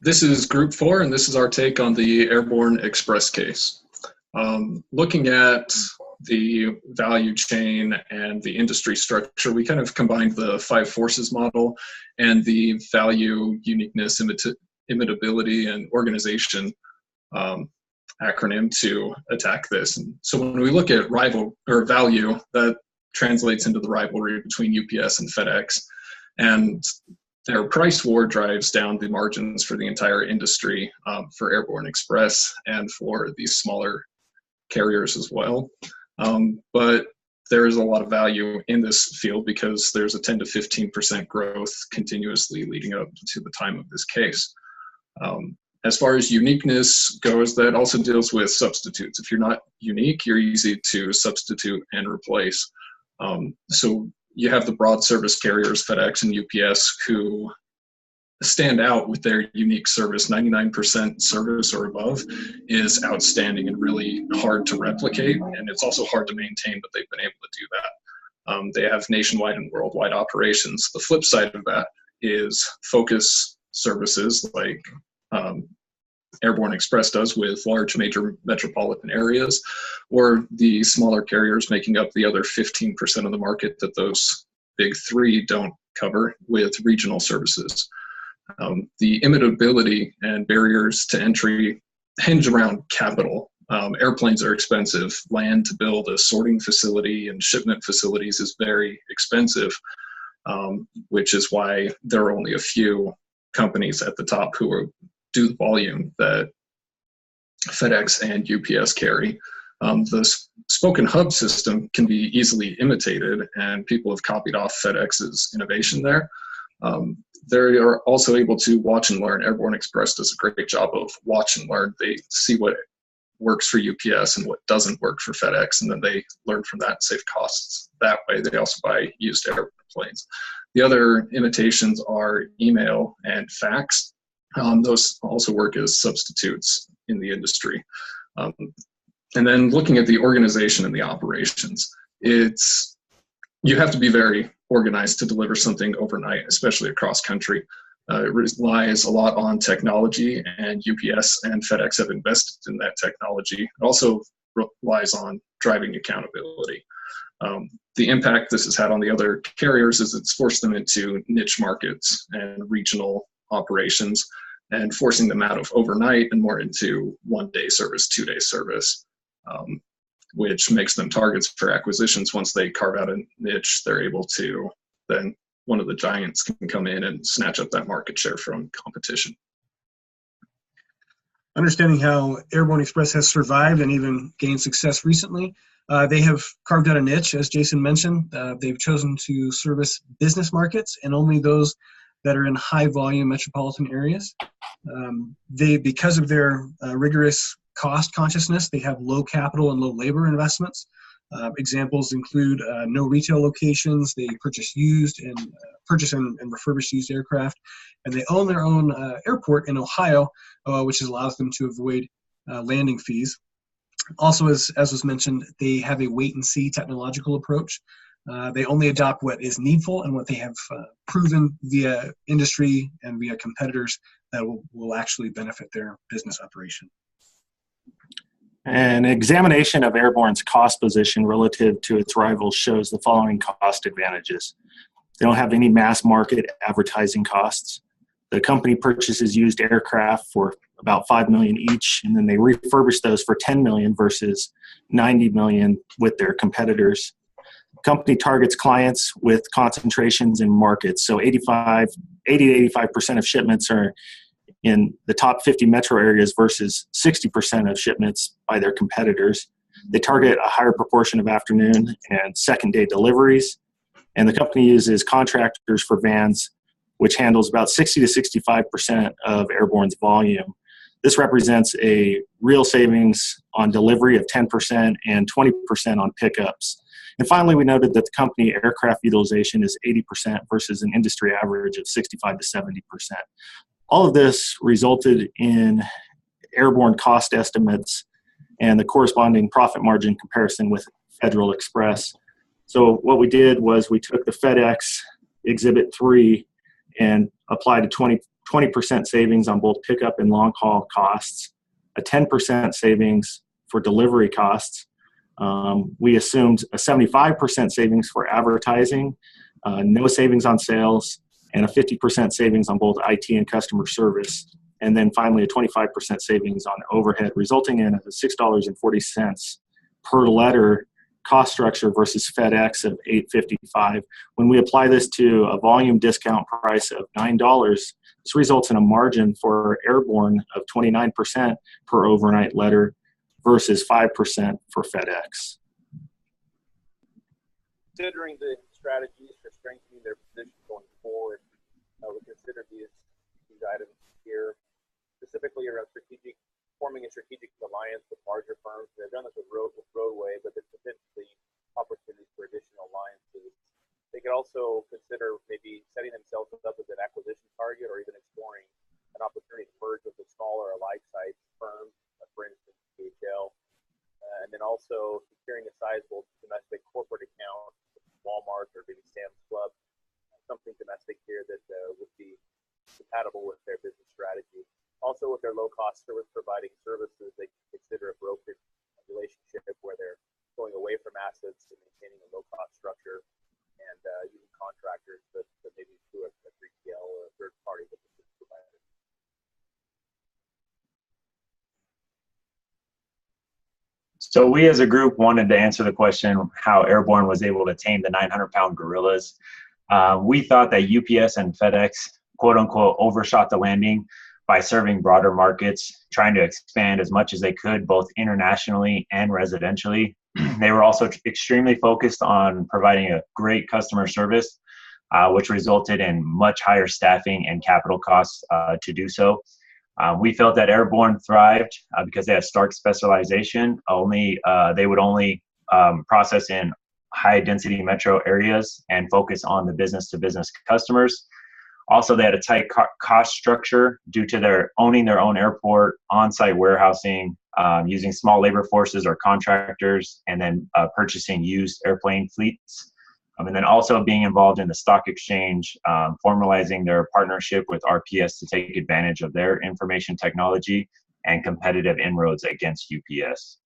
This is Group 4, and this is our take on the Airborne Express case. Looking at the value chain and the industry structure, we kind of combined the 5 forces model and the value, uniqueness, imitability, and organization acronym to attack this. And so when we look at rival or value, that translates into the rivalry between UPS and FedEx. And their price war drives down the margins for the entire industry for Airborne Express and for these smaller carriers as well. But there is a lot of value in this field because there's a 10 to 15% growth continuously leading up to the time of this case. As far as uniqueness goes, that also deals with substitutes. If you're not unique, you're easy to substitute and replace. So you have the broad service carriers, FedEx and UPS, who stand out with their unique service. 99% service or above is outstanding and really hard to replicate, and it's also hard to maintain, but they've been able to do that. They have nationwide and worldwide operations. The flip side of that is focus services like Airborne Express does with large major metropolitan areas, or the smaller carriers making up the other 15% of the market that those big 3 don't cover with regional services. The imitability and barriers to entry hinge around capital. Airplanes are expensive. Land to build a sorting facility and shipment facilities is very expensive, which is why there are only a few companies at the top who do the volume that FedEx and UPS carry. The spoken hub system can be easily imitated, and people have copied off FedEx's innovation there. They are also able to watch and learn. Airborne Express does a great job of watch and learn. They see what works for UPS and what doesn't work for FedEx, and then they learn from that and save costs that way. They also buy used airplanes. The other imitations are email and fax. Those also work as substitutes in the industry. And then looking at the organization and the operations, you have to be very organized to deliver something overnight, especially across country. It relies a lot on technology, and UPS and FedEx have invested in that technology. It also relies on driving accountability. The impact this has had on the other carriers is it's forced them into niche markets and regional operations, and forcing them out of overnight and more into 1-day service, 2-day service, which makes them targets for acquisitions. Once they carve out a niche, they're able to, then one of the giants can come in and snatch up that market share from competition. Understanding how Airborne Express has survived and even gained success recently, they have carved out a niche, as Jason mentioned. They've chosen to service business markets and only those that are in high volume metropolitan areas. Because of their rigorous cost consciousness, they have low capital and low labor investments. Examples include no retail locations. They purchase and refurbish used aircraft, and they own their own airport in Ohio, which allows them to avoid landing fees. Also, as was mentioned, they have a wait-and-see technological approach. They only adopt what is needful and what they have proven via industry and via competitors that will actually benefit their business operation. An examination of Airborne's cost position relative to its rivals shows the following cost advantages. They don't have any mass market advertising costs. The company purchases used aircraft for about $5 million each, and then they refurbish those for $10 million versus $90 million with their competitors. Company targets clients with concentrations in markets. So 80 to 85% of shipments are in the top 50 metro areas versus 60% of shipments by their competitors. They target a higher proportion of afternoon and second day deliveries. And the company uses contractors for vans, which handles about 60 to 65% of Airborne's volume. This represents a real savings on delivery of 10% and 20% on pickups. And finally, we noted that the company aircraft utilization is 80% versus an industry average of 65 to 70%. All of this resulted in Airborne cost estimates and the corresponding profit margin comparison with Federal Express. So what we did was we took the FedEx Exhibit 3 and applied a 20% 20% savings on both pickup and long haul costs, a 10% savings for delivery costs. We assumed a 75% savings for advertising, no savings on sales, and a 50% savings on both IT and customer service. And then finally, a 25% savings on overhead, resulting in a $6.40 per letter cost structure versus FedEx of $8.55. When we apply this to a volume discount price of $9, this results in a margin for Airborne of 29% per overnight letter versus 5% for FedEx. Considering the strategies for strengthening their position going forward, we consider these items here, specifically around forming a strategic alliance with larger firms. They've done this with Roadway, but there's potentially opportunities for additional alliances. They could also consider maybe setting themselves up as an acquisition target, or even exploring an opportunity to merge with a smaller alike-sized firm, for instance, DHL, and then also securing a sizable domestic corporate account, Walmart or maybe Sam's Club, something domestic here that would be compatible with their business strategy. Also, with their low-cost service providing services, they can consider a brokerage relationship where they're going away from assets and maintaining a low-cost structure and using contractors, but maybe through a 3PL or a third-party logistics provider. So we as a group wanted to answer the question how Airborne was able to tame the 900-pound gorillas. We thought that UPS and FedEx, quote-unquote, overshot the landing by serving broader markets, trying to expand as much as they could, both internationally and residentially. They were also extremely focused on providing a great customer service, which resulted in much higher staffing and capital costs to do so. We felt that Airborne thrived because they had stark specialization. They would only process in high-density metro areas and focus on the business-to-business customers. Also, they had a tight cost structure due to their owning their own airport, on-site warehousing, using small labor forces or contractors, and then purchasing used airplane fleets. And then also being involved in the stock exchange, formalizing their partnership with RPS to take advantage of their information technology and competitive inroads against UPS.